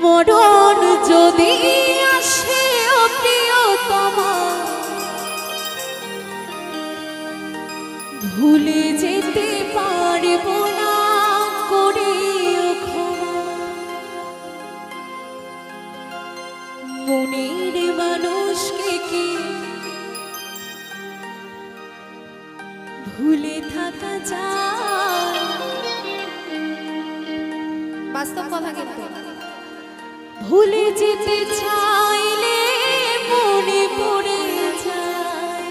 মরণ যদি আসে ও প্রিয়তমা, ভুলে যেতে পারবো না করিও ক্ষমা। মনের মানুষকে কি ভুলে থাকা যায়? বাস্তব কথা কিন্তু। ভুলে যেতে চাইলে মনে পড়ে যায়।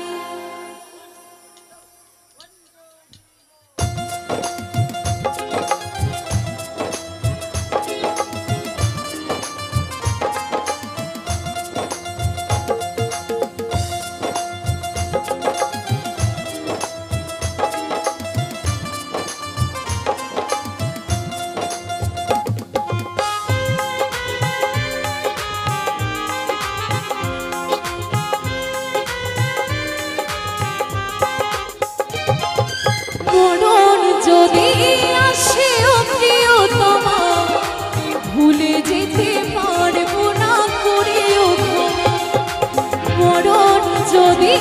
মরণ যদি আসে ও প্রিয়তমা, ভুলে যেতে পারবো না করিও ক্ষমা। মরণ যদি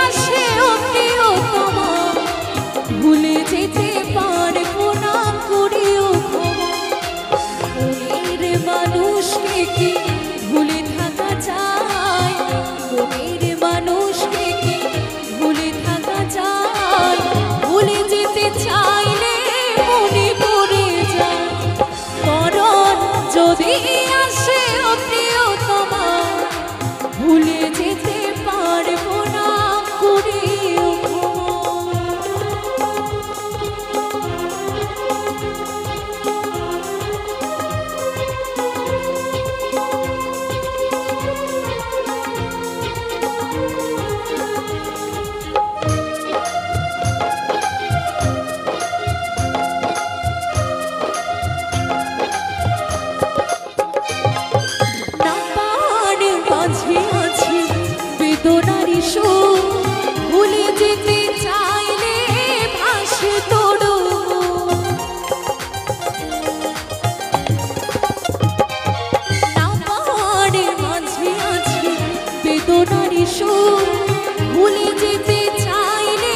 আসে ও প্রিয়তমা, ভুলে যেতে পারবো না করিও ক্ষমা। মনের মানুষকে কি ভুলে থাকা যায়? মনের মানুষকে কি ভুলে থাকা যায়? ভুলে যেতে চাইলে মনে পড়ে যায়। মরণ যদি আসে ও প্রিয়তমা, ভুলে যেতে পারবো না করিও বেদনার সুর, ভুলে যেতে চাইলে ভাসে তোড়ো। পাহাড়ের মাঝে আছে বেদনার সুর, ভুলে যেতে চাইলে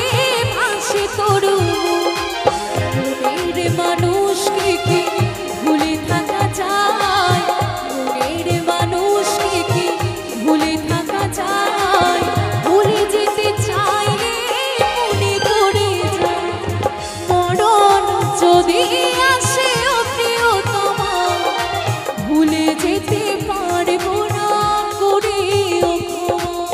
ভাসে তোড়ো। মনের মানুষকে কি ভুলে থাকা যায়? মনের মানুষকে কি ভুলে থাকা যায়? ভুলে যেতে চাইলে মনে পড়ে যায়। মরণ যদি আসে ও প্রিয়তমা, ভুলে যেতে পারবো না করিও ক্ষমা।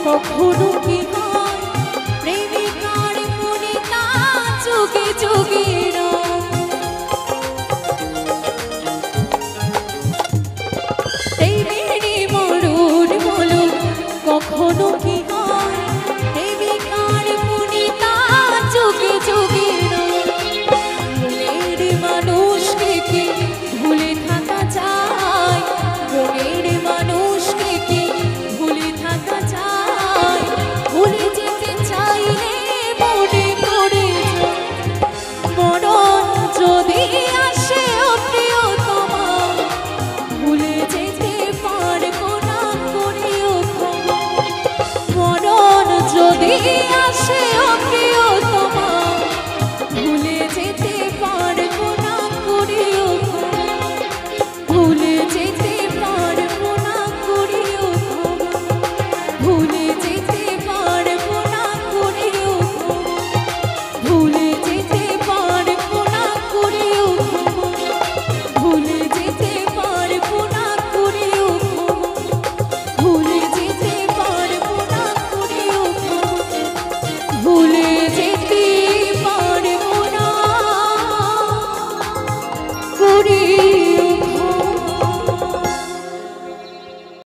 কখনো কি হয় প্রেমিকার মনে তা যুগে যুগে মরণ বলো, কখনো কি হয় প্রেমিকার মনে তা যুগে যুগে। মনের মানুষকে কি ভুলে থাকা যায়? মনের মানুষকে কি ভুলে থাকা যায়? ভুলে যেতে চাইলে মনে পড়ে যায়। মরণ যদি আসে ও প্রিয়তমা, ভুলে যেতে পারবো না করিও ক্ষমা। মরণ যদি আসে ও প্রিয়তমা, ভুলে যেতে পারবো না করিও ক্ষমা। ভুলে যেতে পারবো না করিও ক্ষমা। ভুলে যেতে পারবো না করিও ক্ষমা। ভুলে যেতে পারবো না করিও ক্ষমা। ভুলে যেতে পারবো না করিও ক্ষমা। ভুলে যেতে পারবো না করিও ক্ষমা। ভুলে যেতে পারবো না করিও।